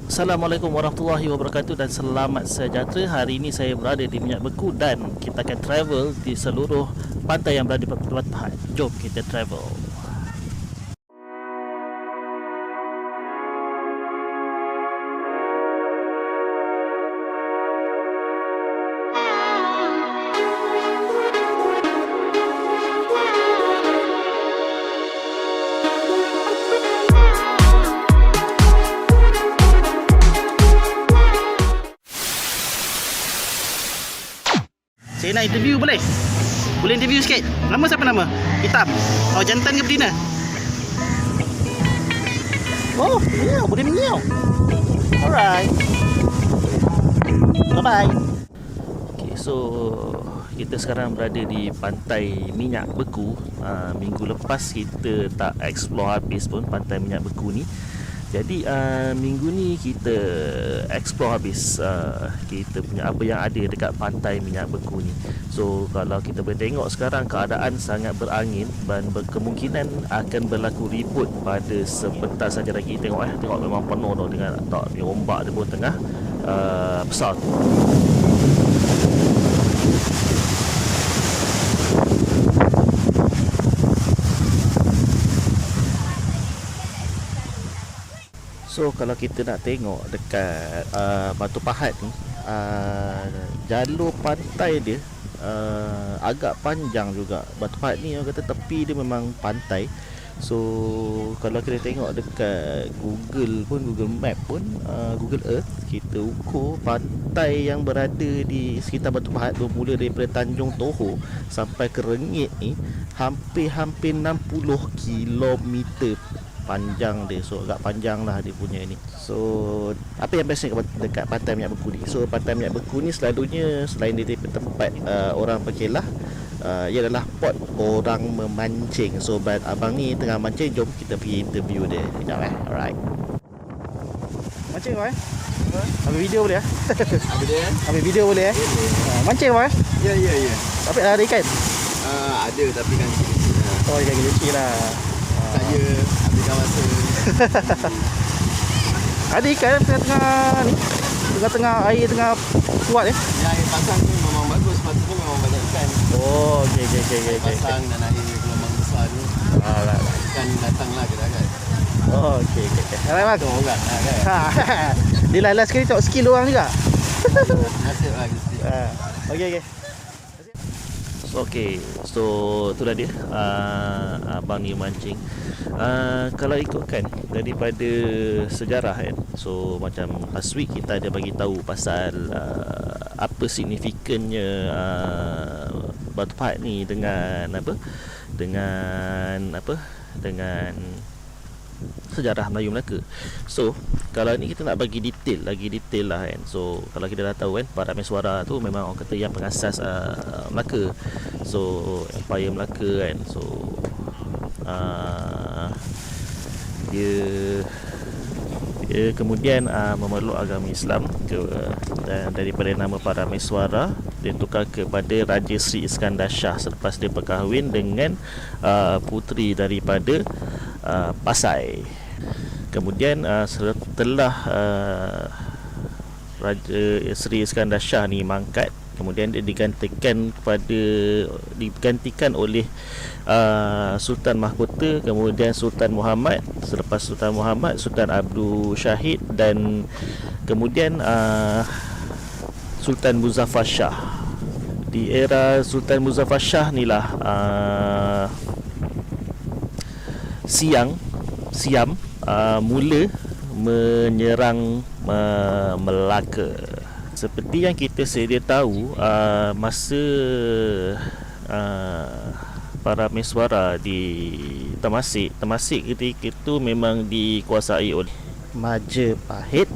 Assalamualaikum warahmatullahi wabarakatuh dan selamat sejahtera. Hari ini saya berada di Minyak Beku dan kita akan travel di seluruh pantai yang berada di Batu Pahat. Jom kita travel. Saya nak interview boleh? Boleh interview sikit? Nama siapa nama? Hitam? Oh, jantan ke betina? Oh, menyiau. Boleh menyiau. Alright. Bye-bye. Okay, so kita sekarang berada di pantai Minyak Beku. Minggu lepas kita tak explore habis pun pantai Minyak Beku ni. Jadi minggu ni kita explore habis kita punya apa yang ada dekat pantai Minyak Beku ni. So kalau kita boleh tengok sekarang keadaan sangat berangin dan berkemungkinan akan berlaku ribut pada sebentar saja lagi. Tengok memang penuh tu dengan ombak dia pun tengah besar tu. So kalau kita nak tengok dekat Batu Pahat ni, jalur pantai dia agak panjang juga. Batu Pahat ni orang kata tepi dia memang pantai. So kalau kita tengok dekat Google Map pun, Google Earth, kita ukur pantai yang berada di sekitar Batu Pahat bermula daripada Tanjung Tohor sampai ke Rengit ni hampir 60 kilometer panjang dia. So agak panjang lah dia punya ni. So apa yang best dekat pantai Minyak Beku ni? So pantai Minyak Beku ni selalunya selain dia tempat orang berkelah, ia adalah spot orang memancing. So abang ni tengah mancing, jom kita pergi interview dia sekejap Alright. Mancing kau ambil video boleh Apa dia? Ambil video boleh mancing kau Ya. Tapi ada ikan? Ada tapi kan kecil-kecil lah. Oh, ikan kecil lah. Saya ambil kawasan. Ada ikan tengah-tengah ni, tengah-tengah air tengah kuat Ya, air pasang tu memang bagus. Lepas tu memang banyak ikan. Oh, okey. Air pasang dan air gelombang besar tu, Alright. ikan datang lah kan. Oh, okey. Alright, Mak. Orang lah kan. Dia last sekali tengok skill orang juga. Nasib lah mesti. Okey. So itulah dia abang ni mancing. Kalau ikutkan daripada sejarah kan, so macam last week kita ada bagi tahu pasal apa signifikannya Batu Pahat ni dengan sejarah Melayu Melaka. So kalau ni kita nak bagi lagi detail lah kan. So kalau kita dah tahu kan, para Meswara tu memang orang kata yang pengasas Melaka. So Empire Melaka kan. So dia kemudian memeluk agama Islam dan daripada nama para Meswara dia tukar kepada Raja Sri Iskandar Shah selepas dia berkahwin dengan puteri daripada Pasai. Kemudian setelah Raja Sri Iskandar Shah ni mangkat, kemudian dia digantikan oleh Sultan Mahkota, kemudian Sultan Muhammad, selepas Sultan Muhammad Sultan Abdul Syahid, dan kemudian Sultan Muzaffar Shah. Di era Sultan Muzaffar Shah ni lah Siam mula menyerang Melaka. Seperti yang kita sedia tahu, masa para Meswara di Temasek ketika itu memang dikuasai oleh Majapahit.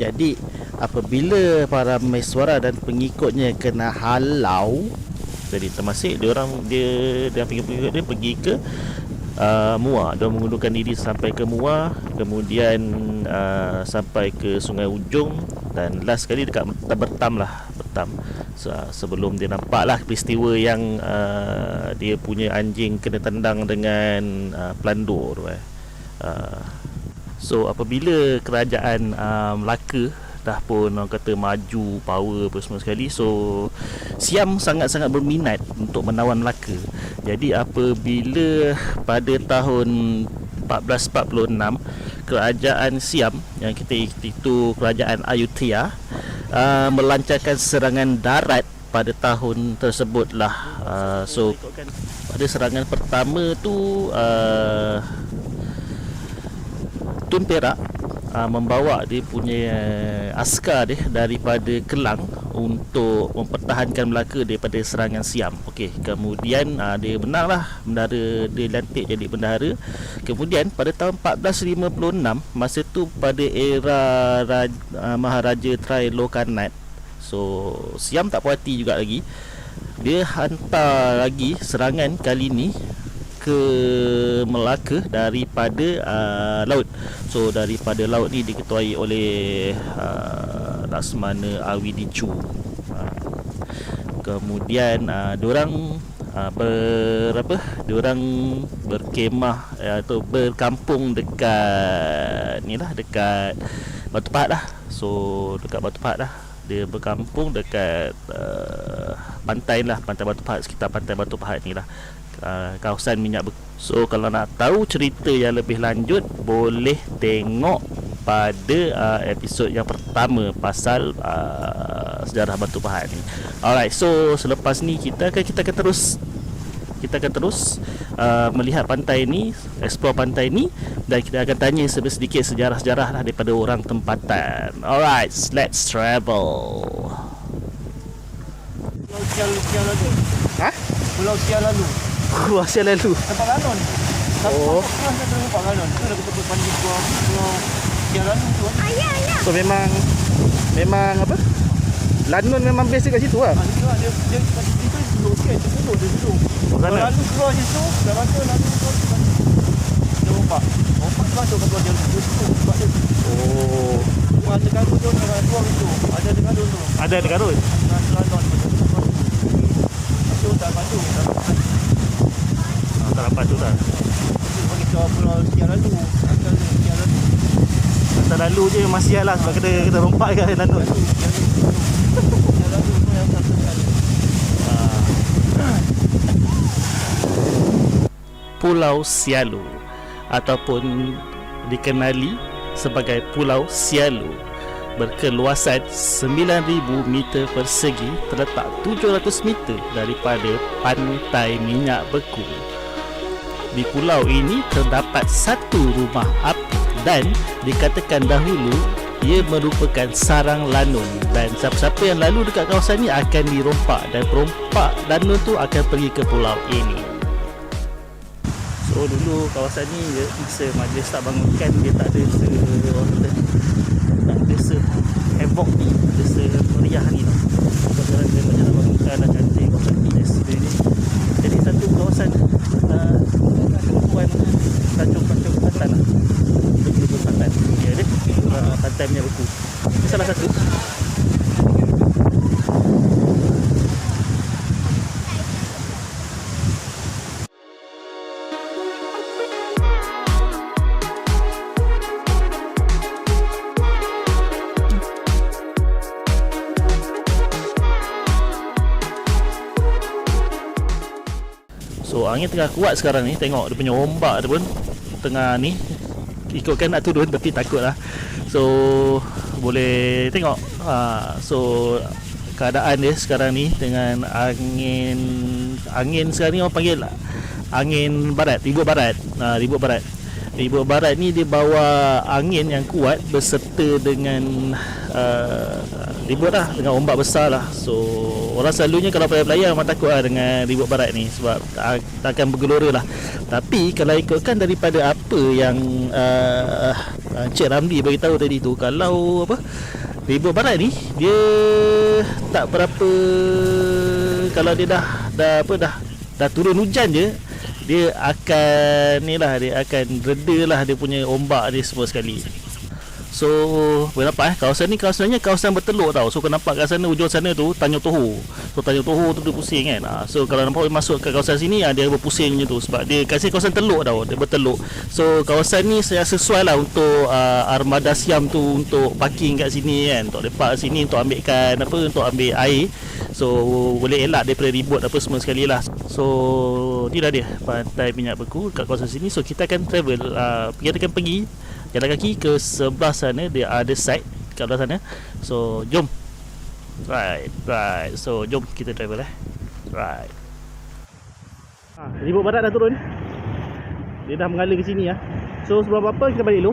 Jadi apabila para Meswara dan pengikutnya kena halau dari Temasek, dia pengikut dia pergi ke Muar. Dia mengundurkan diri sampai ke Muar, kemudian sampai ke Sungai Ujung, dan last sekali dekat Bertam. Sebelum dia nampak lah peristiwa yang dia punya anjing kena tendang dengan pelandur. So apabila kerajaan Melaka dah pun orang kata maju, power apa semua sekali, so Siam sangat-sangat berminat untuk menawan Melaka. Jadi apabila pada tahun 1446 kerajaan Siam yang kita itu kerajaan Ayutthaya melancarkan serangan darat pada tahun tersebutlah. So pada serangan pertama tu Tun Perak membawa dia punya askar dia daripada Kelang untuk mempertahankan Melaka daripada serangan Siam. Okey, kemudian dia menanglah, bendahara dia lantik jadi bendahara. Kemudian pada tahun 1456, masa tu pada era Maharaja Trailokanat, so Siam tak puas hati juga lagi. Dia hantar lagi serangan kali ni ke Melaka daripada laut. So daripada laut ni diketuai oleh Laksamana Awidicu. Kemudian diorang diorang berkemah atau berkampung dekat ni lah, dekat Batu Pahat lah. So dekat Batu Pahat lah dia berkampung, dekat pantai lah, pantai Batu Pahat, sekitar pantai Batu Pahat ni lah, kawasan minyak beku. So kalau nak tahu cerita yang lebih lanjut, boleh tengok pada episod yang pertama pasal sejarah Batu Pahat ni. Alright, so selepas ni kita akan terus melihat pantai ni, explore pantai ni, dan kita akan tanya sedikit sejarah-sejarah lah daripada orang tempatan. Alright, let's travel. Pulau Sial lalu. Ha? Pulau Sial lalu. Pulau Sial lalu. Tempat Ganon. Oh. Kita tempat Ganon. Kita dah ketemu panjang Pulau Sial lalu tu. So memang apa? Lanun memang base kat situ lah. Itu lah dia duduk sikit, duduk dia duduk. Sana. Lalu keluar situ, dah rasa lalu keluar situ. Dia rompak masuk ke keluar jalan situ. Sebab dia Oh. ada Ganon tu, ada keluar situ. Ada Ganon tu. Ada dekat road. Ganon. Masuk tak masuk. Tak dapat tu lah. Bagi ke Pulau Sial lalu. Asal Sial lalu. Asal lalu je masih lah sebab kita rompak kat lanun. Pulau Sialu ataupun dikenali sebagai Pulau Sialu berkeluasan 9,000 meter persegi, terletak 700 meter daripada pantai minyak beku. Di pulau ini terdapat satu rumah api dan dikatakan dahulu ia merupakan sarang lanun, dan siapa-siapa yang lalu dekat kawasan ni akan dirompak, dan perompak lanun tu akan pergi ke pulau ini. So dulu kawasan ni dia majlis tak bangunkan, dia tak ada havoc ni, ada meriah ni tau. Sekarang dia macam nak bangunkan dan cantik kawasan ni, ni. Jadi satu kawasan kumpulan pelancong pantai lah. Betul-betul pantai dia ada pantai minyak beku. Ini salah satu. So angin tengah kuat sekarang ni, tengok dia punya ombak dia pun tengah ni, ikutkan nak turun tapi takut lah. So boleh tengok so keadaan dia sekarang ni dengan angin sekarang ni orang panggil angin barat, ribut barat. Ribut barat ni dia bawa angin yang kuat berserta dengan ribut lah, dengan ombak besar lah. So orang selalunya kalau pelayar memang takut lah dengan ribut barat ni sebab tak akan bergelora lah. Tapi kalau ikutkan daripada apa yang Encik Ramli beritahu tadi tu, kalau ribut barat ni dia tak berapa, kalau dia dah turun hujan je, dia akan reda lah dia punya ombak dia semua sekali. So boleh nampak kawasan ni sebenarnya kawasan berteluk tau. So kau nampak kat sana, ujung sana tu Tanjung Tohor. So Tanjung Tohor tu dia pusing kan. So kalau nampak masuk ke kawasan sini dia berpusing je tu, sebab dia kat sini kawasan teluk tau, dia berteluk. So kawasan ni saya sesuai lah untuk armada Siam tu untuk parking kat sini kan, untuk lepak kat sini untuk ambilkan untuk ambil air. So boleh elak daripada ribut apa semua sekali lah. So ni dah dia pantai Minyak Beku kat kawasan sini. So kita akan travel, kita akan pergi jalan kaki ke sebelah sana, dia ada side kat belah sana. So jom. Right. So jom kita travel Right. Ribut barat dah turun. Dia dah mengalir ke sini . So sebelum apa kita balik dulu.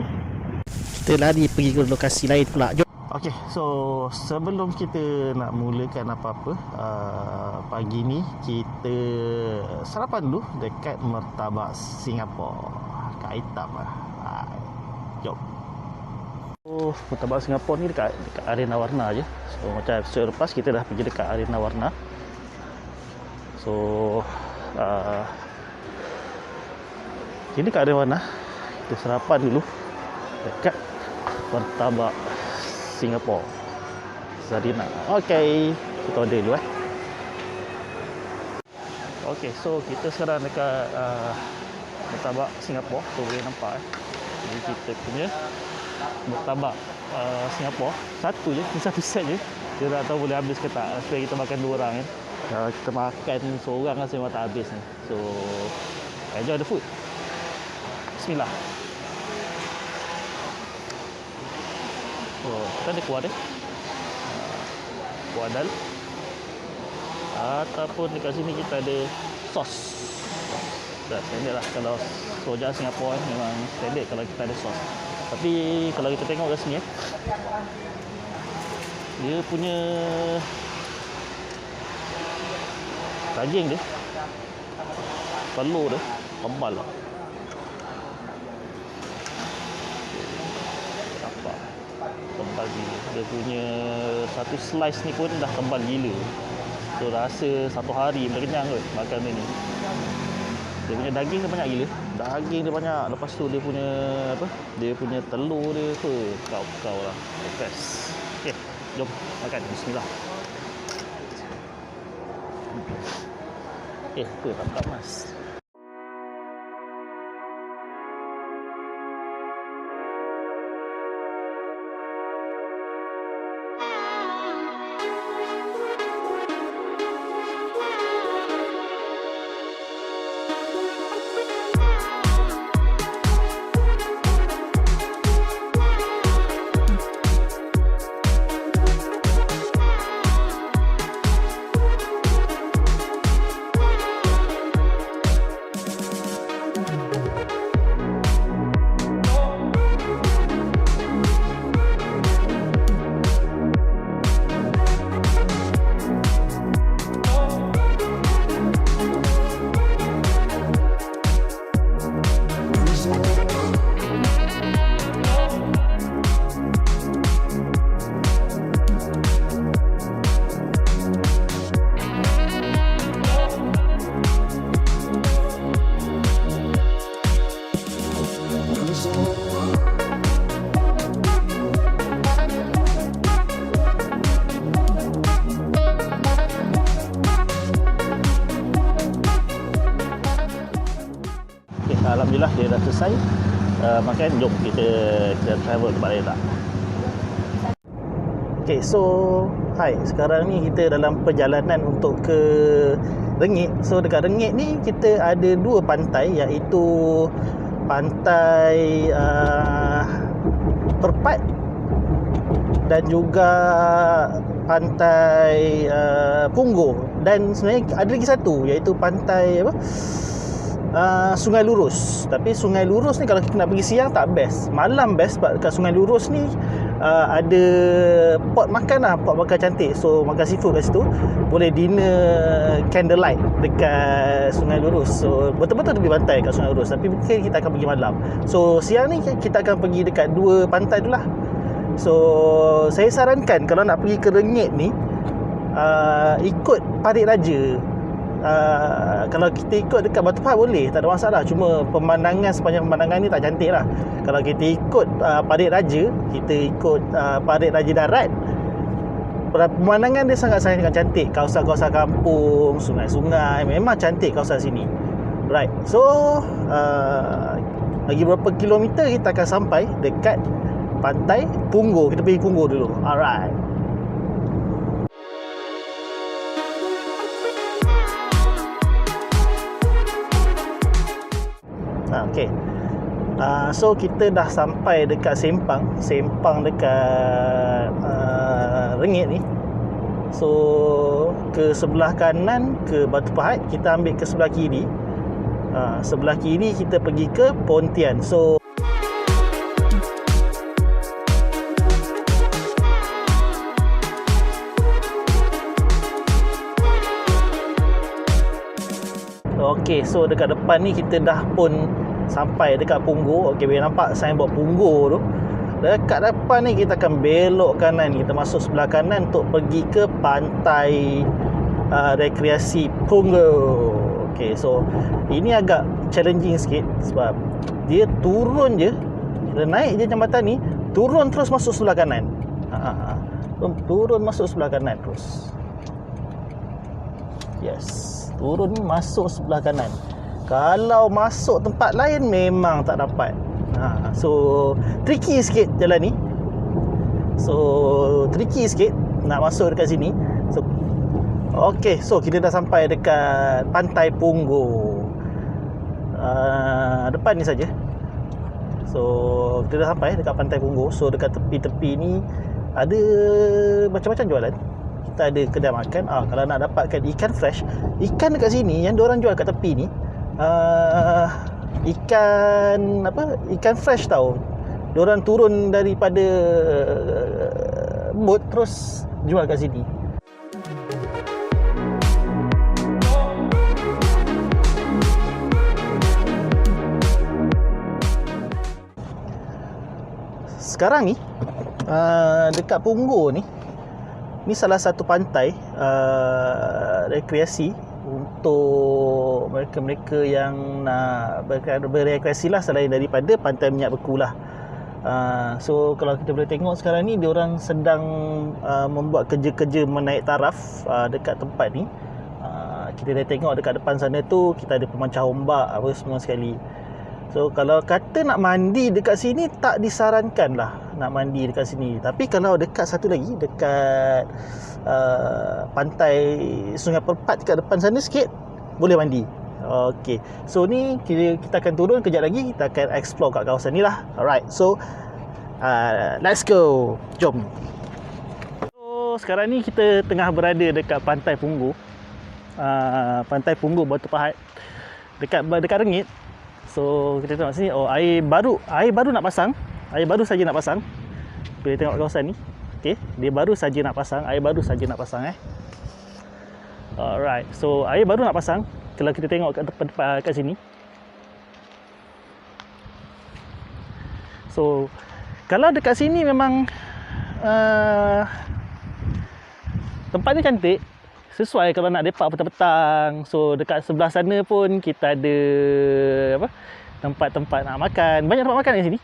Kita lari pergi ke lokasi lain pula. Jom. Okey, so sebelum kita nak mulakan apa-apa, pagi ni kita sarapan dulu dekat Martabak Singapura kat Aitam . Jom. So Martabak Singapura ni dekat Arena Warna je. So macam episode lepas kita dah pergi dekat Arena Warna. So ini dekat Arena Warna, kita sarapan dulu dekat Martabak Singapura Sarina. Okey, kita order dulu . Okey, so kita sekarang dekat Martabak Singapura. Tu boleh nampak Jadi kita punya martabak Singapura satu je, ni satu set je. Kita tak tahu boleh habis ke tak. Supaya kita makan 2 orang kan. Kalau kita makan seorang rasa memang tak habis ni. So enjoy the food. Bismillah. So kita ada kuah dia, kuah dal, ataupun dekat sini kita ada sos. Dah standard lah. Kalau rojak Singapura memang standard kalau kita ada sos. Tapi kalau kita tengok kat sini dia punya daging dia, telur dia tebal lah. Nampak tebal gila. Dia punya satu slice ni pun dah tebal gila. So rasa satu hari boleh kenyang kot makan ni. Dia punya daging dia banyak gila. Daging dia banyak. Lepas tu dia punya dia punya telur dia kau lah. Best. Okey, jom makan. Bismillah. Tak mas. Alhamdulillah dia dah selesai makan. Jom kita travel ke balik tak. Okay, so hai, sekarang ni kita dalam perjalanan untuk ke Rengit. So dekat Rengit ni kita ada 2 pantai, iaitu pantai Perpat dan juga pantai Punggol. Dan sebenarnya ada lagi satu, iaitu pantai Sungai Lurus. Tapi Sungai Lurus ni kalau kita nak pergi siang tak best, malam best. Sebab dekat Sungai Lurus ni ada pot makan cantik. So makan seafood kat situ. Boleh dinner candlelight dekat Sungai Lurus. So betul-betul tepi pantai kat Sungai Lurus. Tapi mungkin kita akan pergi malam. So siang ni kita akan pergi dekat 2 pantai tu lah. So saya sarankan kalau nak pergi ke Rengit ni, ikut Parit Raja. Kalau kita ikut dekat Batu Pahat boleh, tak ada masalah. Cuma pemandangan, sepanjang pemandangan ni tak cantik lah. Kalau kita ikut Parit Raja, kita ikut Parit Raja Darat, pemandangan dia sangat-sangat cantik. Kawasan-kawasan kampung, sungai-sungai, memang cantik kawasan sini. Right, so lagi berapa kilometer kita akan sampai dekat pantai Punggol. Kita pergi Punggol dulu. Alright. Okay. So kita dah sampai dekat Sempang dekat Rengit ni. So ke sebelah kanan ke Batu Pahat, kita ambil ke sebelah kiri. Sebelah kiri kita pergi ke Pontian. So okey, so dekat depan ni kita dah pun sampai dekat Punggol. Okey, boleh nampak signboard Punggol tu. Dekat depan ni kita akan belok kanan, kita masuk sebelah kanan untuk pergi ke pantai rekreasi Punggol. Okey, so ini agak challenging sikit sebab dia turun je, kita naik je jambatan ni, turun terus masuk sebelah kanan. Turun masuk sebelah kanan terus. Yes, turun masuk sebelah kanan. Kalau masuk tempat lain memang tak dapat. So tricky sikit jalan ni. So tricky sikit nak masuk dekat sini. So okey, so kita dah sampai dekat pantai Punggol. Depan ni saja. So kita dah sampai dekat pantai Punggol. So dekat tepi-tepi ni ada macam-macam jualan. Kita ada kedai makan. Kalau nak dapatkan ikan fresh, ikan dekat sini yang diorang jual kat tepi ni, ikan fresh tau. Diorang turun daripada boat terus jual kat sini. Sekarang ni dekat Punggol ni salah satu pantai rekreasi untuk mereka-mereka yang nak berekreasi lah, selain daripada pantai Minyak Beku lah. So kalau kita boleh tengok sekarang ni diorang sedang membuat kerja-kerja menaik taraf dekat tempat ni. Kita dah tengok dekat depan sana tu kita ada pemancah ombak apa semua sekali. So kalau kata nak mandi dekat sini tak disarankan lah nak mandi dekat sini. Tapi kalau dekat satu lagi, dekat pantai Sungai Perpat dekat depan sana sikit, boleh mandi. Okey, so ni kita akan turun kejap lagi, kita akan explore kat kawasan ni lah. Alright, so let's go, jom. So sekarang ni kita tengah berada dekat pantai Punggol. Pantai Punggol Batu Pahat, dekat Rengit. So kita tengok sini, air baru nak pasang. Air baru saja nak pasang. Boleh tengok kawasan ni. Okey, dia baru saja nak pasang, air baru saja nak pasang Alright, so air baru nak pasang. Kalau kita tengok kat depan kat sini. So kalau dekat sini memang tempat ni cantik, sesuai kalau nak lepak petang-petang. So dekat sebelah sana pun kita ada tempat-tempat nak makan. Banyak tempat makan kat sini.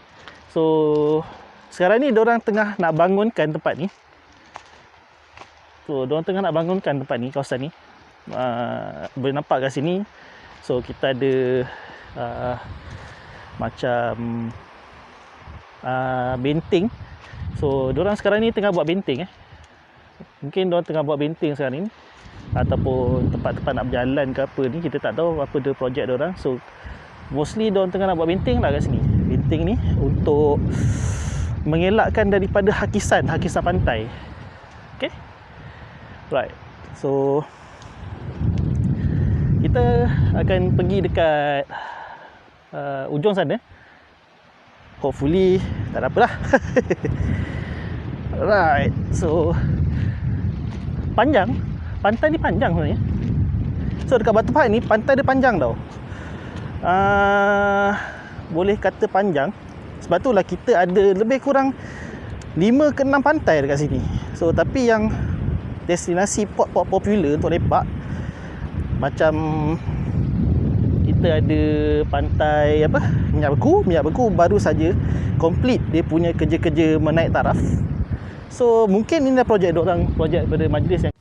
So sekarang ni diorang tengah nak bangunkan tempat ni. So diorang tengah nak bangunkan tempat ni, kawasan ni. Boleh nampak kat sini. So kita ada macam benteng. So diorang sekarang ni tengah buat benteng Mungkin diorang tengah buat benteng sekarang ni, ataupun tempat-tempat nak berjalan ke apa ni, kita tak tahu apa dia projek diorang. So mostly diorang tengah nak buat benteng lah kat sini. Benteng ni untuk mengelakkan daripada hakisan pantai. Okay, right. So kita akan pergi dekat ujung sana. Hopefully tak ada apa lah. Right, so panjang. Pantai ni panjang sebenarnya. So dekat Batu Pahat ni pantai dia panjang tau. Boleh kata panjang. Sebab itulah kita ada lebih kurang 5 ke 6 pantai dekat sini. So tapi yang destinasi spot-spot popular untuk lepak, macam kita ada pantai Minyak Beku baru saja complete dia punya kerja-kerja menaik taraf. So mungkin ini projek diorang, projek pada majlis yang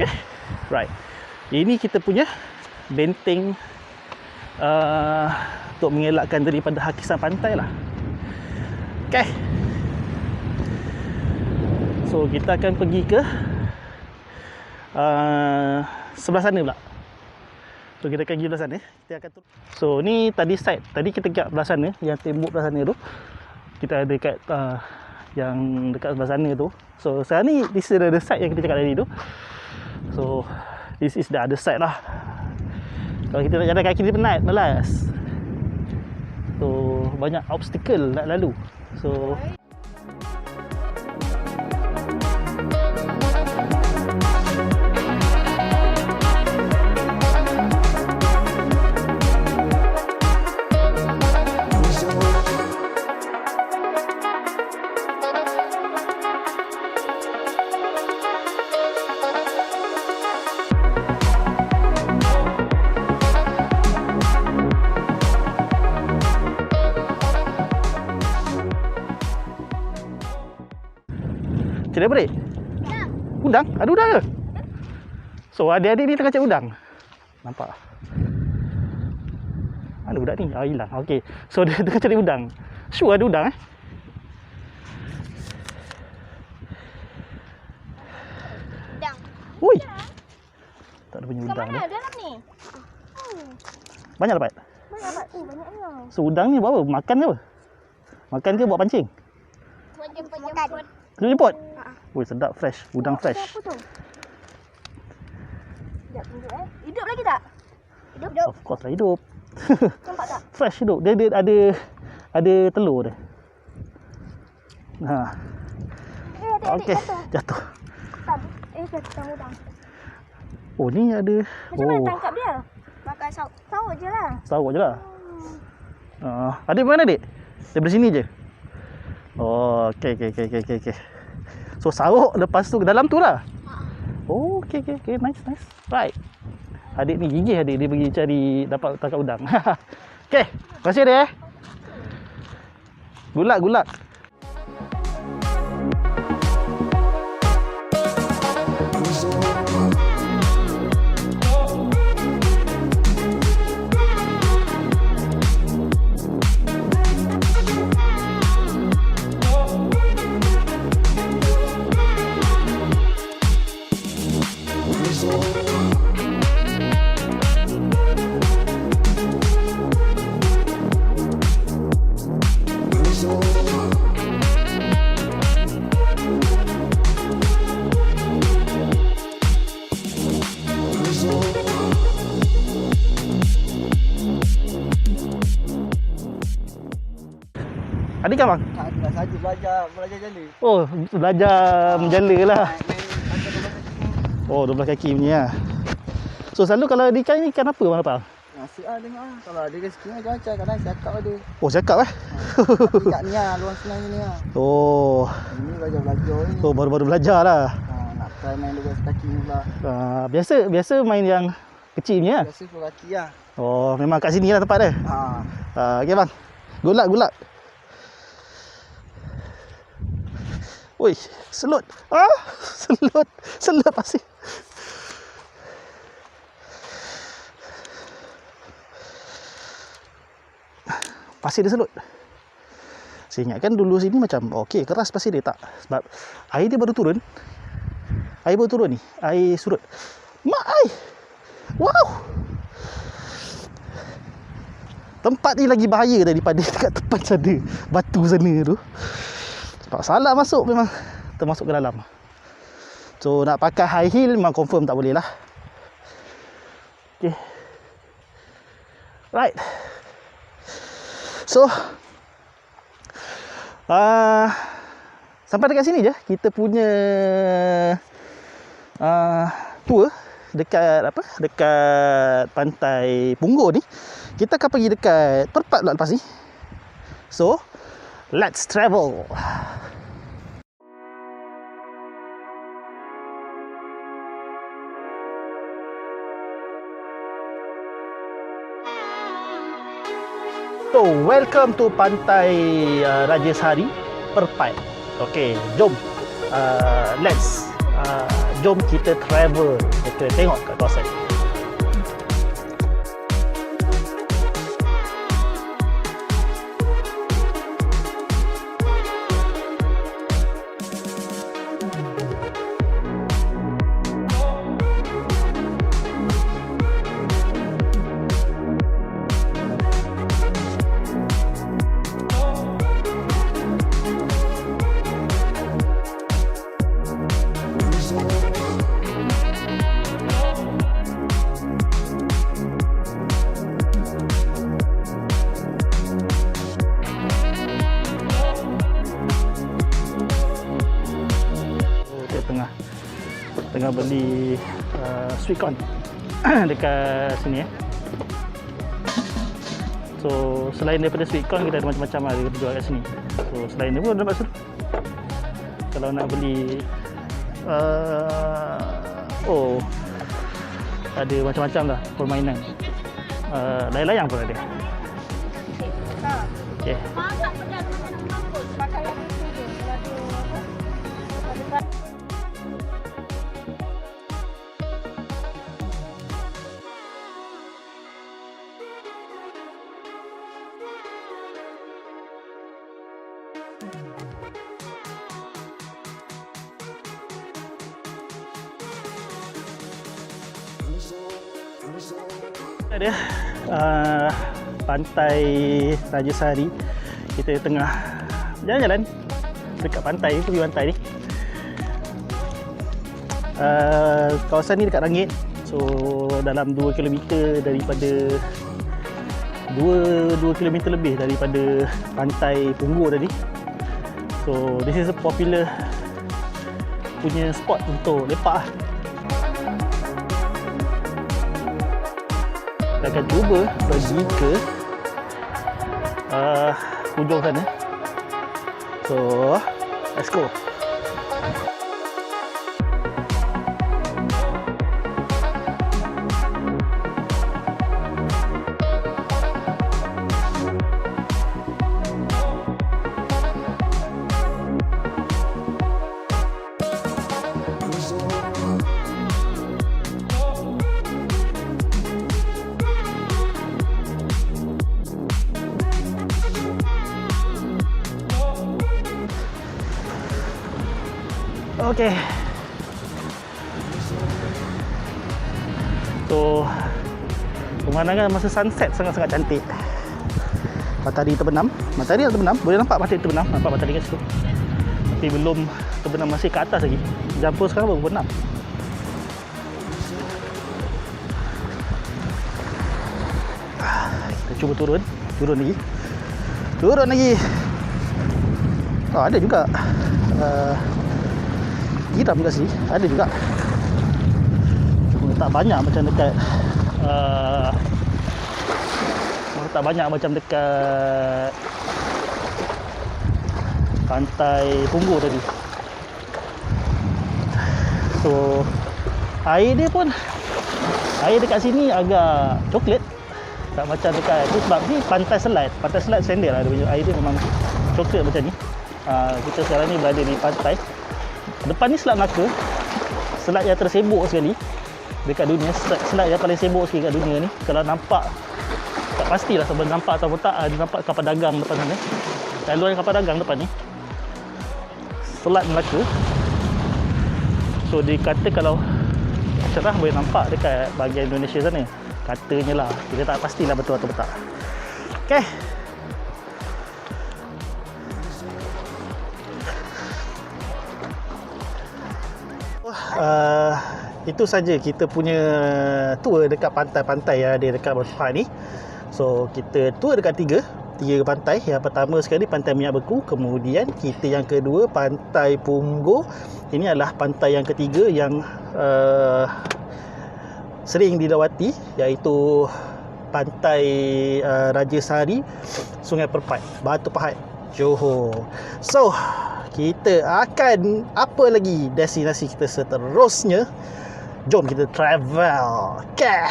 okay. Right. Ini kita punya benteng untuk mengelakkan daripada hakisan pantai lah. Okay. So kita akan pergi ke sebelah sana pula. So kita akan pergi belah sana. Kita akan so ni tadi side. Tadi kita kat belah sana, yang tembok belah sana tu. Kita ada kat yang dekat sebelah sana tu. So sekarang ni this is the side yang kita cakap tadi tu. So this is the other side lah. Kalau kita nak jalan kaki dia penat, malas. So banyak obstacle nak lalu. So cari apa, Dek? Udang? Ada udang ke? So adik-adik ni tengah cari udang. Nampak? Mana budak ni? Ah, hilang. Okey. So dia tengah cari udang. Sure ada udang Udang. Ui. Tak ada punya udang Kat dia. mana dalam ni? Banyak dapat? Banyak dapat. Banyaknya. So udang ni buat apa? Makan ke apa? Makan ke buat pancing? Tuan jemput. Jemput? Ui, sedap, fresh. Udang fresh. Apa tu? Sekejap, tunjuk Hidup lagi tak? Hidup. Of course lah hidup. Nampak tak? Fresh hidup. Dia ada telur dia. Ha. Adik-adik Okey, jatuh. Jatuh udang. Oh, ni ada. Macam mana tangkap dia? Makan saut je lah. Sawak je lah. Adik mana, Dik? Daripada sini je? Oh, okey. So, sawak lepas tu ke dalam tu lah? Oh, okey. Nice. Right. Adik ni gigih adik. Dia pergi cari, dapat tangkap udang. Okey, terima kasih, Adik. Good luck. Adik kan, bang? Tak saja belajar jala. Oh, belajar menjala lah. Oh, 12 kaki punya lah. So selalu kalau ada ikan ni, ikan apa bang Napal? Nasi tengok lah. Kalau ada rezeki macam-macam. Kadang cakap ada. Oh cakap Tapi kat ni lah. Luang senang ni lah. Oh. Ini belajar-belajar ni. Oh baru-baru belajar lah. Nak try main luar kaki ni pula. Biasa main yang kecil punya lah. Biasa luar kaki lah. Oh memang kat sini lah tempat dia. Okay bang. Good luck. Oi, selut. Selut pasir. Pasir dia selut. Saya ingatkan dulu sini macam okey, keras pasir dia, tak. Sebab air dia baru turun. Air baru turun ni. Air surut. Mak ai. Wow. Tempat ni lagi bahaya daripada dekat tepat sana batu sana tu. Sebab salah masuk memang termasuk ke dalam. So nak pakai high heel memang confirm tak boleh lah. Okay. Right. So sampai dekat sini je kita punya tour dekat pantai Punggol ni. Kita akan pergi dekat Perpat pula lepas ni. So let's travel. So, welcome to Pantai Raja Sari, Perpat. Okay, jom. Jom kita travel. Kita tengok kat kawasan. Tengah beli sweet corn dekat sini. So selain daripada sweet corn, kita ada macam-macam lah kita jual kat sini. So selain dia pun ada maksud kalau nak beli ada macam-macam lah permainan. Layang-layang pun ada. Okay. Masak pedas macam mampus. Pakai yang itu je. Ada dia Pantai Raja Sari. Kita tengah jalan-jalan dekat pantai, tepi pantai ni. Kawasan ni dekat Rangit. So dalam 2 km daripada 2 km lebih daripada pantai Punggol tadi. So this is a popular punya spot untuk lepak lah. Kita akan cuba pergi ke hujung sana. So let's go. Okay. So pemandangan masa sunset sangat-sangat cantik. Matahari terbenam. Boleh nampak matahari terbenam. Nampak matahari kat situ. Tapi belum terbenam, masih ke atas lagi. Jam pun sekarang baru berbenam. Kita cuba turun lagi. Oh, ada juga giram kat sini. Ada juga. tak banyak macam dekat tak banyak macam dekat pantai Punggol tadi. So air dekat sini agak coklat, tak macam dekat tu, sebab ni pantai Selat standard lah dia punya air dia, memang coklat macam ni. Kita sekarang ni berada di pantai. Depan ni Selat Melaka, selat yang tersibuk sekali dekat dunia, selat yang paling sibuk sekali kat dunia ni. Kalau nampak, tak pastilah sama nampak atau tak, ada nampak kapal dagang depan sana, laluan kapal dagang depan ni, Selat Melaka. So dikata kalau cerah boleh nampak dekat bahagian Indonesia sana, katanya lah. Kita tak pastilah betul atau tak. Okay, itu saja kita punya tour dekat pantai-pantai yang ada dekat Batu Pahat ni. So kita tour dekat tiga pantai. Yang pertama sekali Pantai Minyak Beku, kemudian kita yang kedua Pantai Punggol. Ini adalah pantai yang ketiga yang sering dilawati, iaitu Pantai Raja Sari, Sungai Perpat, Batu Pahat, Johor. So kita akan apa lagi destinasi kita seterusnya? Jom kita travel. Okay.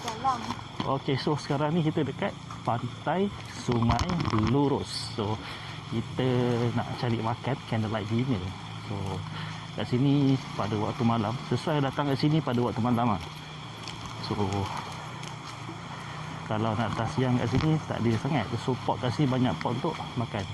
Jalan. Okay, so sekarang ni kita dekat Pantai Sungai Lurus. So kita nak cari makan candlelight dinner. So kat sini pada waktu malam, sesuai datang kat sini pada waktu malam lah. So kalau nak datang siang kat sini tak ada sangat. So pot kat sini banyak pot untuk makan.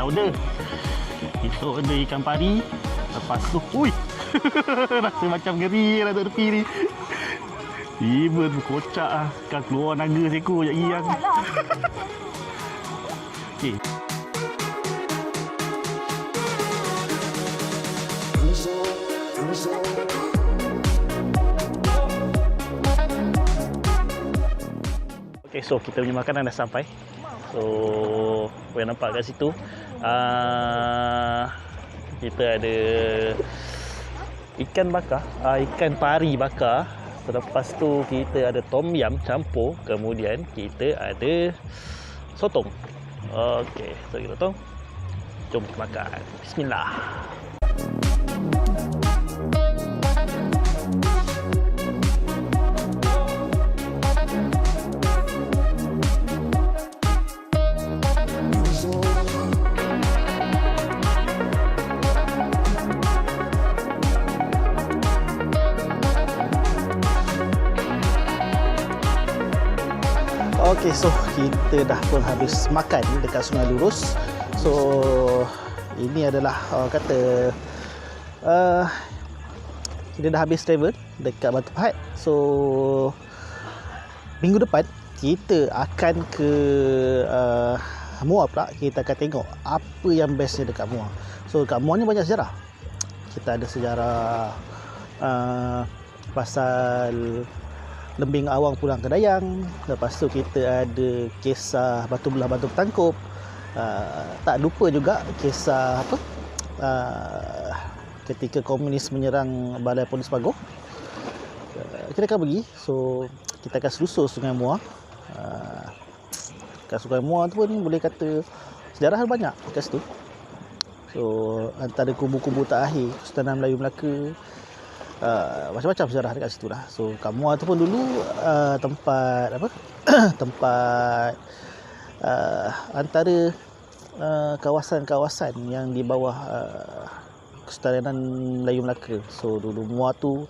Order. Kita order ikan pari. Lepas tu, ui, rasa macam ngeri lah duduk tepi ni. Tiba kocak lah. Kan keluar naga seekor sekejap lagi yang. Okay. Okay, so kita punya makanan dah sampai. So boleh nampak kat situ kita ada ikan bakar, ikan pari bakar. Lepas tu kita ada tom yam campur, kemudian kita ada sotong. Okey, so kita tong, jom kita makan. Bismillah. Okay, so kita dah pun habis makan dekat Sungai Lurus. So ini adalah kata kita dah habis travel dekat Batu Pahat. So minggu depan kita akan ke Muar pula. Kita akan tengok apa yang bestnya dekat Muar. So dekat Muar ni banyak sejarah. kita ada sejarah pasal Lembing Awang pulang ke Dayang. Lepas tu kita ada kisah Batu Belah Batu Bertangkup. Tak lupa juga kisah apa? Ketika komunis menyerang Balai Polis Pagoh. Kita akan pergi. So kita akan selusur Sungai Muar. Kat Sungai Muar tu pun boleh kata sejarah banyak kat situ. So antara kubu-kubu terakhir Kesultanan Melayu Melaka, macam-macam sejarah dekat situ lah. So kat Muar tu pun dulu tempat apa? tempat antara kawasan-kawasan yang di bawah Kesultanan Melayu Melaka. So dulu Muar tu,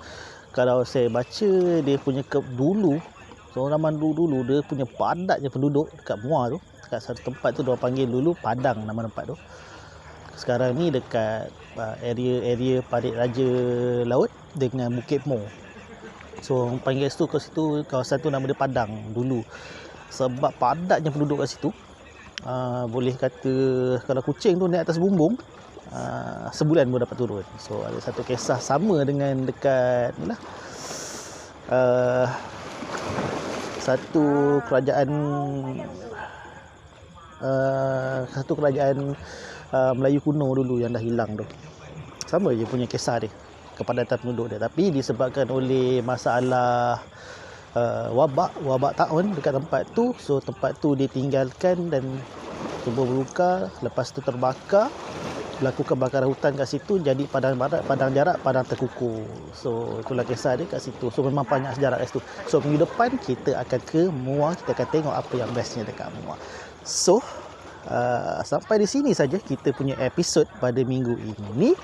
kalau saya baca dia punya dulu, so zaman dulu dia punya padatnya penduduk dekat Muar tu. Dekat satu tempat tu diorang panggil dulu Padang nama tempat tu. Sekarang ni dekat area Parit Raja Laut dengan Bukit Mo. So orang panggil situ, ke situ kawasan tu nama dia Padang dulu. Sebab padatnya penduduk kat situ. Boleh kata kalau kucing tu naik atas bumbung, sebulan pun dapat turun. So ada satu kisah sama dengan dekat ni lah, satu kerajaan Melayu kuno dulu yang dah hilang tu. Sama je punya kisah dia, kepadatan penduduk dia. Tapi disebabkan oleh masalah wabak taun dekat tempat tu, so tempat tu ditinggalkan dan tumbuh berukar. Lepas tu terbakar, berlaku kebakaran hutan kat situ, jadi padang barat, padang jarak, padang terkukur. So itulah kisah dia kat situ. So memang banyak sejarah kat situ. So minggu depan kita akan ke Muar, kita akan tengok apa yang bestnya dekat Muar. So sampai di sini saja kita punya episod pada minggu ini.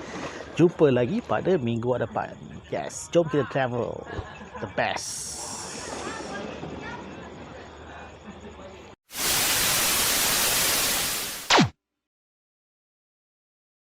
Jumpa lagi pada minggu depan. Yes, jom kita travel the best.